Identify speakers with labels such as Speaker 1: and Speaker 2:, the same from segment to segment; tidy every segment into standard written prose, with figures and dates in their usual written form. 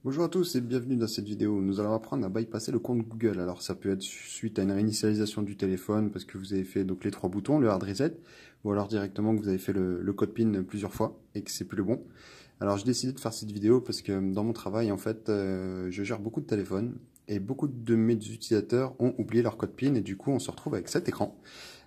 Speaker 1: Bonjour à tous et bienvenue dans cette vidéo. Nous allons apprendre à bypasser le compte Google. Alors ça peut être suite à une réinitialisation du téléphone parce que vous avez fait donc les trois boutons, le hard reset, ou alors directement que vous avez fait le code PIN plusieurs fois et que c'est plus le bon. Alors j'ai décidé de faire cette vidéo parce que dans mon travail en fait, je gère beaucoup de téléphones et beaucoup de mes utilisateurs ont oublié leur code PIN et du coup on se retrouve avec cet écran.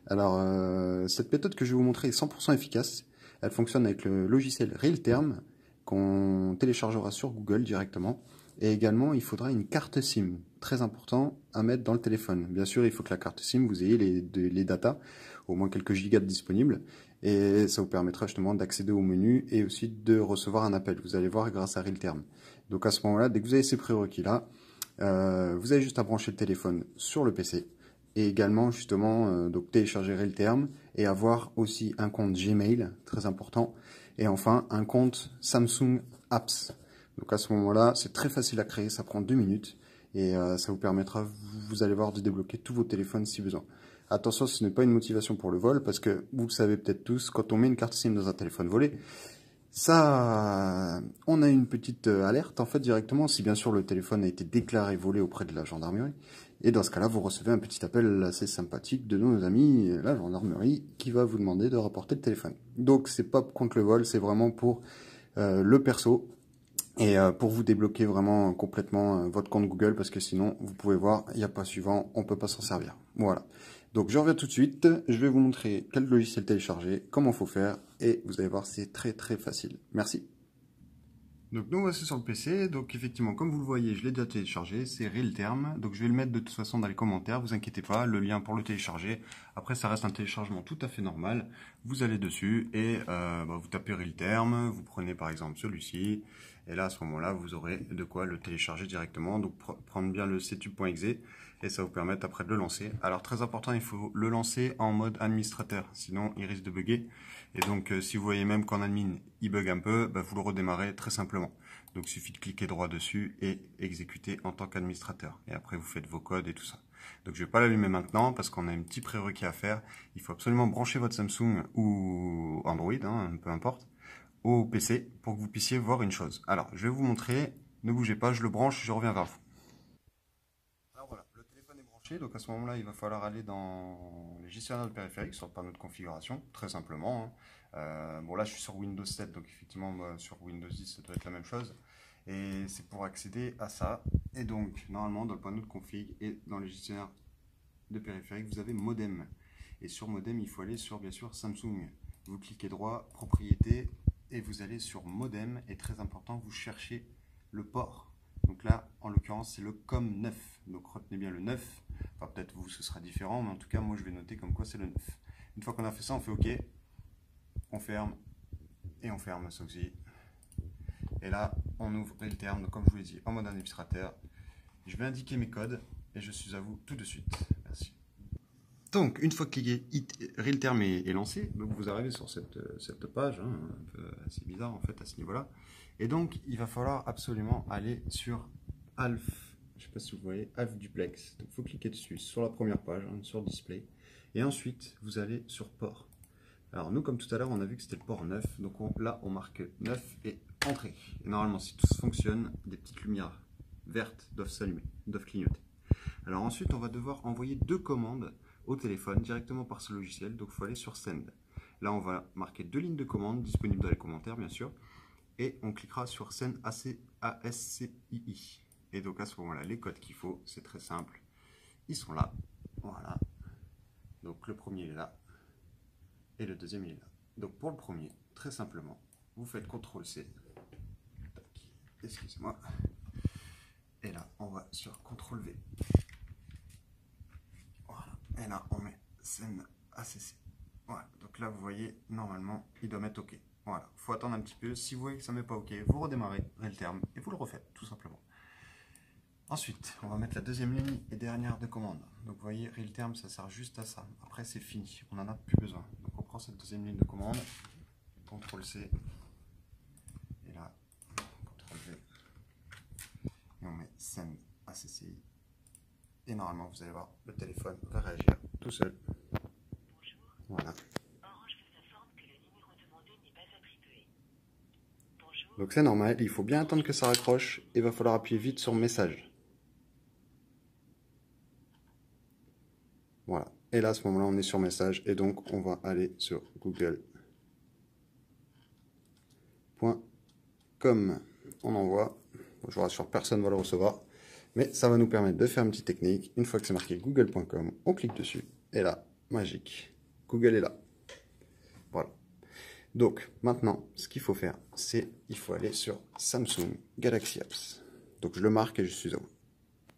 Speaker 1: Alors cette méthode que je vais vous montrer est 100% efficace. Elle fonctionne avec le logiciel RealTerm qu'on téléchargera sur Google directement. Et également, il faudra une carte SIM, très important à mettre dans le téléphone. Bien sûr, il faut que la carte SIM, vous ayez les datas, au moins quelques gigas disponibles, et ça vous permettra justement d'accéder au menu et aussi de recevoir un appel. Vous allez voir grâce à RealTerm. Donc à ce moment-là, dès que vous avez ces prérequis-là, vous avez juste à brancher le téléphone sur le PC et également justement donc télécharger RealTerm et avoir aussi un compte Gmail, très important, et enfin un compte Samsung Apps. Donc à ce moment-là, c'est très facile à créer, ça prend 2 minutes et ça vous permettra, vous allez voir, de débloquer tous vos téléphones si besoin. Attention, ce n'est pas une motivation pour le vol parce que vous le savez peut-être tous, quand on met une carte SIM dans un téléphone volé, ça, on a une petite alerte en fait directement si bien sûr le téléphone a été déclaré volé auprès de la gendarmerie. Et dans ce cas-là, vous recevez un petit appel assez sympathique de nos amis, la gendarmerie, qui va vous demander de rapporter le téléphone. Donc c'est pas contre le vol, c'est vraiment pour le perso et pour vous débloquer vraiment complètement votre compte Google parce que sinon, vous pouvez voir, il n'y a pas suivant, on peut pas s'en servir. Voilà. Donc je reviens tout de suite, je vais vous montrer quel logiciel télécharger, comment faut faire, et vous allez voir, c'est très très facile. Merci. Donc nous voici sur le PC, donc effectivement comme vous le voyez je l'ai déjà téléchargé, c'est RealTerm, donc je vais le mettre de toute façon dans les commentaires, vous inquiétez pas, le lien pour le télécharger, après ça reste un téléchargement tout à fait normal, vous allez dessus et vous tapez RealTerm, vous prenez par exemple celui-ci, et là à ce moment là vous aurez de quoi le télécharger directement, donc prendre bien le setup.exe et ça vous permet après de le lancer. Alors très important, il faut le lancer en mode administrateur, sinon il risque de bugger. Et donc si vous voyez même qu'en admin il bug un peu, vous le redémarrez très simplement. Donc il suffit de cliquer droit dessus et exécuter en tant qu'administrateur. Et après vous faites vos codes et tout ça. Donc je ne vais pas l'allumer maintenant parce qu'on a un petit prérequis à faire. Il faut absolument brancher votre Samsung ou Android, peu importe, au PC pour que vous puissiez voir une chose. Alors je vais vous montrer, ne bougez pas, je le branche, je reviens vers vous. Alors voilà, le téléphone est branché, donc à ce moment-là, il va falloir aller dans les gestionnaires de périphériques sur le panneau de configuration, très simplement. Bon là, je suis sur Windows 7, donc effectivement, moi, sur Windows 10, ça doit être la même chose. Et c'est pour accéder à ça. Et donc, normalement, dans le panneau de config et dans les gestionnaires de périphériques, vous avez modem. Et sur modem, il faut aller sur, bien sûr, Samsung. Vous cliquez droit, propriété, et vous allez sur modem. Et très important, vous cherchez le port. Donc là, en l'occurrence, c'est le COM9. Donc retenez bien le 9. Enfin, peut-être vous, ce sera différent, mais en tout cas, moi, je vais noter comme quoi c'est le 9. Une fois qu'on a fait ça, on fait OK. On ferme. Et on ferme ça aussi. Et là, on ouvre RealTerm. Donc comme je vous l'ai dit, en mode administrateur. Je vais indiquer mes codes et je suis à vous tout de suite. Merci. Donc, une fois que RealTerm est lancé, donc vous arrivez sur cette page, un peu assez bizarre en fait à ce niveau-là. Et donc, il va falloir absolument aller sur Alf, je ne sais pas si vous voyez, Alf Duplex. Donc, il faut cliquer dessus, sur la première page, sur Display. Et ensuite, vous allez sur Port. Alors, nous, comme tout à l'heure, on a vu que c'était le port 9. Donc là, on marque 9 et Entrée. Et normalement, si tout fonctionne, des petites lumières vertes doivent s'allumer, doivent clignoter. Alors ensuite, on va devoir envoyer 2 commandes au téléphone directement par ce logiciel, donc il faut aller sur Send. Là, on va marquer 2 lignes de commande disponibles dans les commentaires, bien sûr, et on cliquera sur Send ASCII. Et donc à ce moment-là, les codes qu'il faut, c'est très simple, ils sont là, voilà. Donc le premier il est là, et le deuxième il est là. Donc pour le premier, très simplement, vous faites CTRL-C, excusez-moi, et là, on va sur CTRL-V. Et là, on met Send ACC. Voilà, donc là, vous voyez, normalement, il doit mettre OK. Voilà, il faut attendre un petit peu. Si vous voyez que ça ne met pas OK, vous redémarrez RealTerm et vous le refaites, tout simplement. Ensuite, on va mettre la deuxième ligne et dernière de commande. Donc vous voyez, RealTerm, ça sert juste à ça. Après, c'est fini, on n'en a plus besoin. Donc on prend cette deuxième ligne de commande, CTRL-C, et là, CTRL-V, et on met Send ACCI. Et normalement, vous allez voir, le téléphone va réagir tout seul. Voilà.
Speaker 2: Orange vous informe que le numéro demandé n'est pas attribué. Bonjour,
Speaker 1: Donc c'est normal, il faut bien attendre que ça raccroche et il va falloir appuyer vite sur message. Voilà. Et là, à ce moment-là, on est sur message et donc on va aller sur google.com. On envoie. Je vous rassure, personne ne va le recevoir. Mais ça va nous permettre de faire une petite technique. Une fois que c'est marqué google.com, on clique dessus. Et là, magique. Google est là. Voilà. Donc, maintenant, ce qu'il faut faire, c'est il faut aller sur Samsung Galaxy Apps. Donc, je le marque et je suis à vous.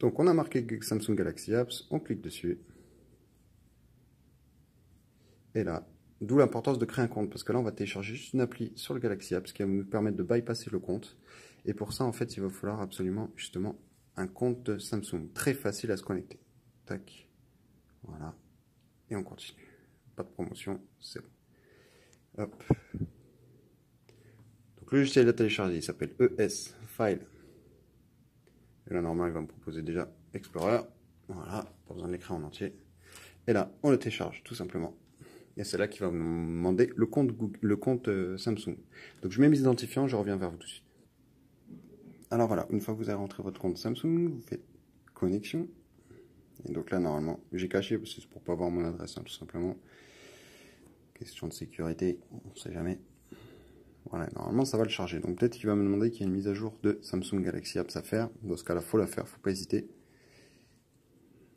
Speaker 1: Donc, on a marqué Samsung Galaxy Apps. On clique dessus. Et là, d'où l'importance de créer un compte. Parce que là, on va télécharger juste une appli sur le Galaxy Apps qui va nous permettre de bypasser le compte. Et pour ça, en fait, il va falloir absolument, justement, un compte de Samsung. Très facile à se connecter. Tac. Voilà. Et on continue. Pas de promotion, c'est bon. Hop. Donc le logiciel à télécharger, il s'appelle ES File. Et là, normalement, il va me proposer déjà Explorer. Voilà, pas besoin de l'écrire en entier. Et là, on le télécharge, tout simplement. Et c'est là qu'il va me demander le compte, Google, le compte Samsung. Donc je mets mes identifiants, je reviens vers vous tout de suite. Alors voilà, une fois que vous avez rentré votre compte Samsung, vous faites connexion. Et donc là, normalement, j'ai caché parce que c'est pour pas voir mon adresse, hein, tout simplement. Question de sécurité, on sait jamais. Voilà, normalement ça va le charger. Donc peut-être qu'il va me demander qu'il y a une mise à jour de Samsung Galaxy Apps à faire. Dans ce cas-là, faut la faire, faut pas hésiter.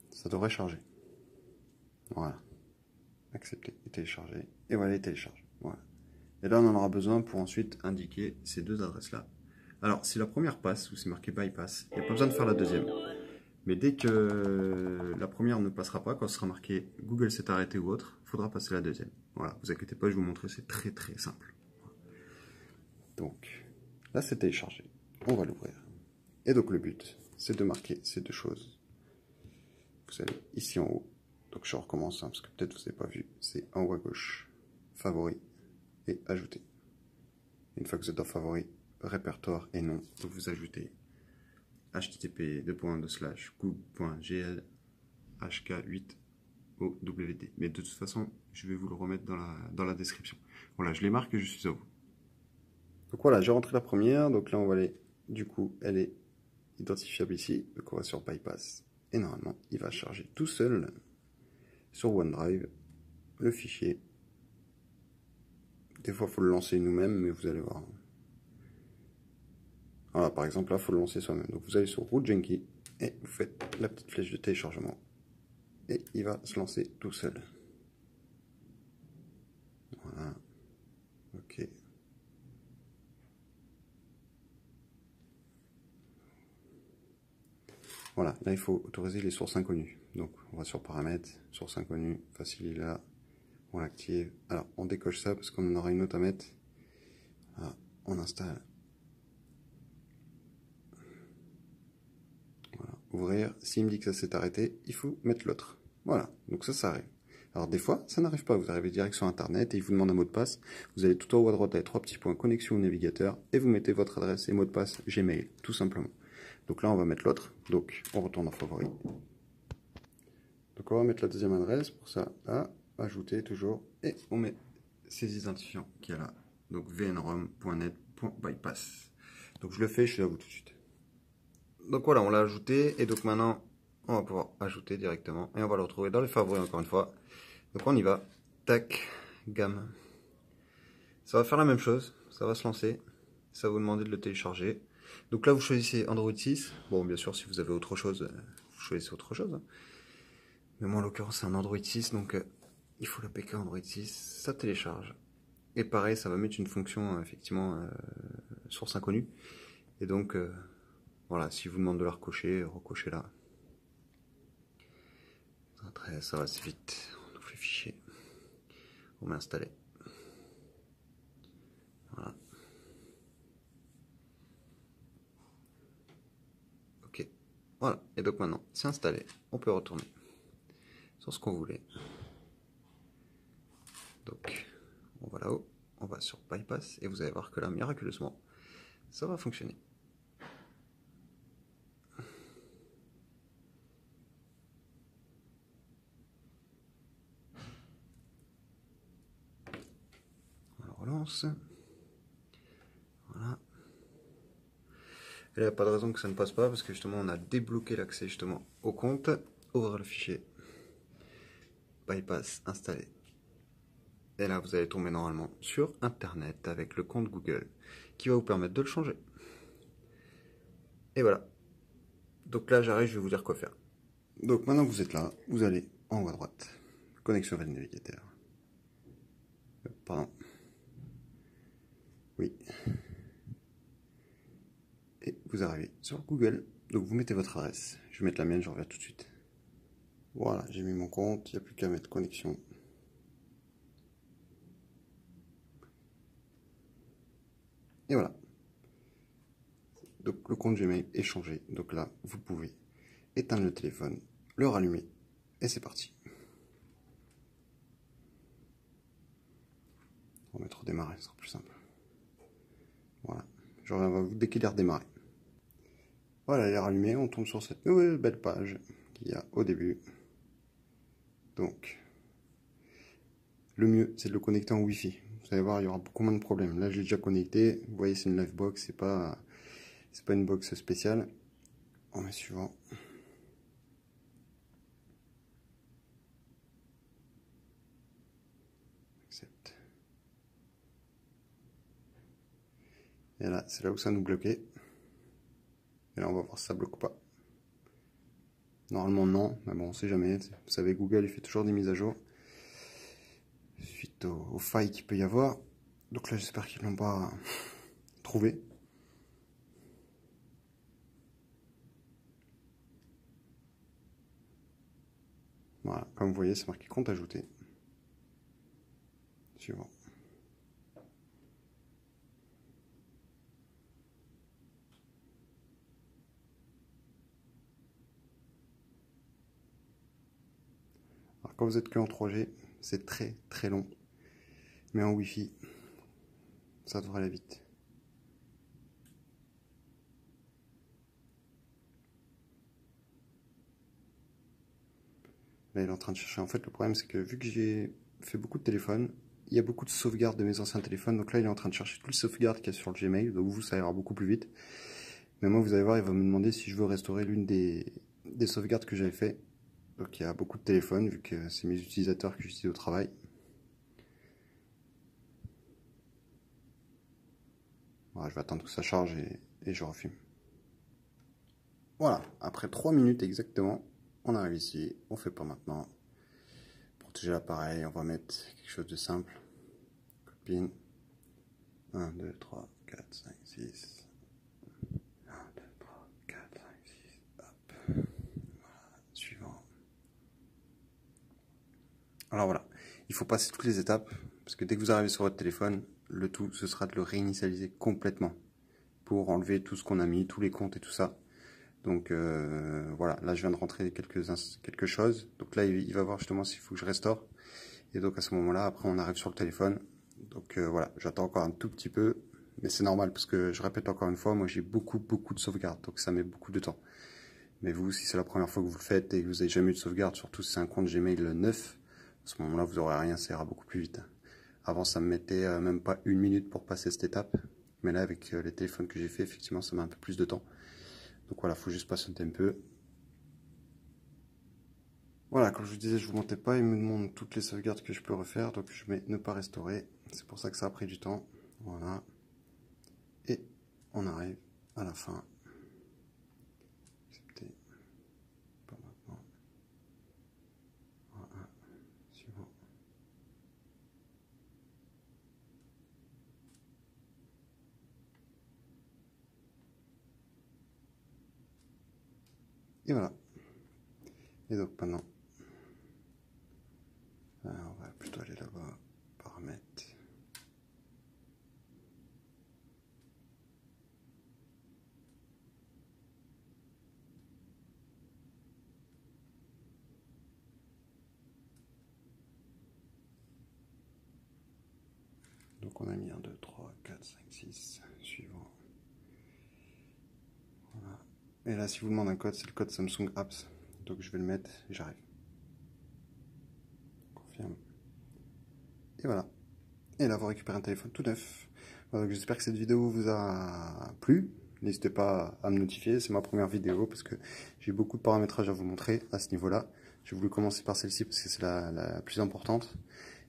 Speaker 1: Ça devrait charger. Voilà. Accepter et télécharger. Et voilà, il télécharge. Voilà. Et là, on en aura besoin pour ensuite indiquer ces deux adresses-là. Alors, si la première passe, ou c'est marqué bypass, il n'y a pas besoin de faire la deuxième. Mais dès que la première ne passera pas, quand ce sera marqué Google s'est arrêté ou autre, il faudra passer la deuxième. Voilà, vous inquiétez pas, je vais vous montrer, c'est très très simple. Donc, là c'est téléchargé. On va l'ouvrir. Et donc le but, c'est de marquer ces deux choses. Vous allez ici en haut. Donc je recommence, hein, parce que peut-être vous n'avez pas vu. C'est en haut à gauche, favoris et ajouter. Une fois que vous êtes dans favoris, répertoire et nom, donc vous ajoutez http://google.gl hk8owd. Mais de toute façon, je vais vous le remettre dans la description. Voilà, je les marque et je suis à vous. Donc voilà, j'ai rentré la première. Donc là, on va aller. Du coup, elle est identifiable ici. Donc on va sur Bypass. Et normalement, il va charger tout seul sur OneDrive le fichier. Des fois, il faut le lancer nous-mêmes, mais vous allez voir. Voilà, par exemple, là, il faut le lancer soi-même. Donc vous allez sur Root Junkie et vous faites la petite flèche de téléchargement. Et il va se lancer tout seul. Voilà. Ok. Voilà, là il faut autoriser les sources inconnues. Donc on va sur paramètres, sources inconnues, facile il est là, on l'active. Alors on décoche ça parce qu'on en aura une autre à mettre. Voilà, on installe. Voilà, ouvrir. S'il me dit que ça s'est arrêté, il faut mettre l'autre. Voilà, donc ça arrive. Alors des fois, ça n'arrive pas. Vous arrivez direct sur Internet et il vous demande un mot de passe. Vous allez tout en haut à droite avec 3 petits points connexion au navigateur et vous mettez votre adresse et mot de passe Gmail, tout simplement. Donc là, on va mettre l'autre. Donc on retourne en favori. Donc on va mettre la deuxième adresse pour ça. Là, ajouter toujours et on met ces identifiants qu'il y a là. Donc vnrom.net.bypass. Donc je le fais, je suis à vous tout de suite. Donc voilà, on l'a ajouté et donc maintenant on va pouvoir ajouter directement et on va le retrouver dans les favoris encore une fois. Donc on y va, tac, gamme. Ça va faire la même chose, ça va se lancer, ça va vous demander de le télécharger. Donc là vous choisissez Android 6, bon bien sûr si vous avez autre chose, vous choisissez autre chose. Mais moi en l'occurrence c'est un Android 6 donc il faut l'APK Android 6, ça télécharge. Et pareil ça va mettre une fonction effectivement source inconnue. Et donc voilà, si vous demande de la recocher, recochez-la. Après, ça va assez vite. On ouvre les fichiers. On met installer. Voilà. Ok. Voilà. Et donc maintenant, c'est installé. On peut retourner sur ce qu'on voulait. Donc, on va là-haut. On va sur Bypass. Et vous allez voir que là, miraculeusement, ça va fonctionner. On relance. Voilà. Et là, il n'y a pas de raison que ça ne passe pas, parce que justement, on a débloqué l'accès justement au compte. Ouvrir le fichier. Bypass installé. Et là, vous allez tomber normalement sur Internet avec le compte Google qui va vous permettre de le changer. Et voilà. Donc là, j'arrive, je vais vous dire quoi faire. Donc maintenant que vous êtes là, vous allez en haut à droite. Connexion vers le navigateur. Pardon. Oui. Et vous arrivez sur Google. Donc vous mettez votre adresse. Je vais mettre la mienne, je reviens tout de suite. Voilà, j'ai mis mon compte, il n'y a plus qu'à mettre connexion. Et voilà. Donc le compte Gmail est changé. Donc là, vous pouvez éteindre le téléphone, le rallumer, et c'est parti. On va mettre redémarrer, ce sera plus simple. Voilà. Je reviens vers vous dès qu'il est redémarré. Voilà, il est rallumé, on tombe sur cette nouvelle belle page qu'il y a au début. Donc, le mieux, c'est de le connecter en Wi-Fi. Vous allez voir, il y aura beaucoup moins de problèmes. Là, je l'ai déjà connecté. Vous voyez, c'est une Livebox, c'est pas une box spéciale. On met suivant. Accepte. Et là, c'est là où ça nous bloquait. Et là, on va voir si ça bloque ou pas. Normalement, non, mais bon, on sait jamais. Vous savez, Google, il fait toujours des mises à jour suite aux failles qu'il peut y avoir. Donc là, j'espère qu'ils l'ont pas trouvé. Voilà, comme vous voyez, c'est marqué compte ajouté. Suivant. Alors quand vous êtes que en 3G, c'est très très long. Mais en Wi-Fi, ça devrait aller vite. Là, il est en train de chercher. En fait, le problème, c'est que vu que j'ai fait beaucoup de téléphones, il y a beaucoup de sauvegardes de mes anciens téléphones. Donc là, il est en train de chercher toutes les sauvegardes qu'il y a sur le Gmail. Donc vous, ça ira beaucoup plus vite. Mais moi, vous allez voir, il va me demander si je veux restaurer l'une des sauvegardes que j'avais fait. Donc il y a beaucoup de téléphones, vu que c'est mes utilisateurs que j'utilise au travail. Voilà, je vais attendre que ça charge et je refume. Voilà, après 3 minutes exactement, on arrive ici, on fait pas maintenant. Protéger l'appareil, on va mettre quelque chose de simple. Copine. 1, 2, 3, 4, 5, 6. 1, 2, 3, 4, 5, 6. Hop. Voilà, suivant. Alors voilà, il faut passer toutes les étapes, parce que dès que vous arrivez sur votre téléphone, le tout, ce sera de le réinitialiser complètement, pour enlever tout ce qu'on a mis, tous les comptes et tout ça. Donc voilà, là je viens de rentrer quelque chose. Donc là il va voir justement s'il faut que je restaure. Et donc à ce moment-là, après on arrive sur le téléphone. Donc voilà, j'attends encore un tout petit peu. Mais c'est normal parce que je répète encore une fois, moi j'ai beaucoup de sauvegardes. Donc ça met beaucoup de temps. Mais vous, si c'est la première fois que vous le faites et que vous n'avez jamais eu de sauvegarde, surtout si c'est un compte Gmail neuf, à ce moment-là vous n'aurez rien, ça ira beaucoup plus vite. Avant ça me mettait même pas 1 minute pour passer cette étape. Mais là avec les téléphones que j'ai fait, effectivement ça met un peu plus de temps. Donc voilà, faut juste patienter un peu. Voilà, comme je vous disais, je vous mentais pas, il me demande toutes les sauvegardes que je peux refaire, donc je mets ne pas restaurer. C'est pour ça que ça a pris du temps. Voilà. Et on arrive à la fin. Accepter. Pas maintenant. Voilà. Suivant. Et voilà. Et donc maintenant, on va plutôt aller là-bas, paramètres. Donc on a mis 1, 2, 3, 4, 5, 6, suivant. Voilà. Et là, si vous demande un code, c'est le code Samsung Apps. Donc je vais le mettre et j'arrive. Confirme. Et voilà. Et là, vous récupérez un téléphone tout neuf. Voilà, donc j'espère que cette vidéo vous a plu. n'hésitez pas à me notifier. C'est ma première vidéo parce que j'ai beaucoup de paramétrages à vous montrer à ce niveau-là. J'ai voulu commencer par celle-ci parce que c'est la plus importante.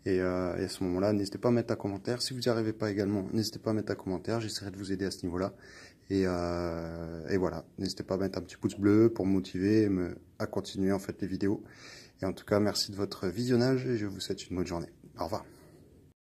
Speaker 1: Et à ce moment-là, n'hésitez pas à mettre un commentaire. Si vous n'y arrivez pas également, n'hésitez pas à mettre un commentaire. J'essaierai de vous aider à ce niveau-là. Et voilà, n'hésitez pas à mettre un petit pouce bleu pour me motiver à continuer en fait les vidéos. Et en tout cas, merci de votre visionnage et je vous souhaite une bonne journée. Au revoir.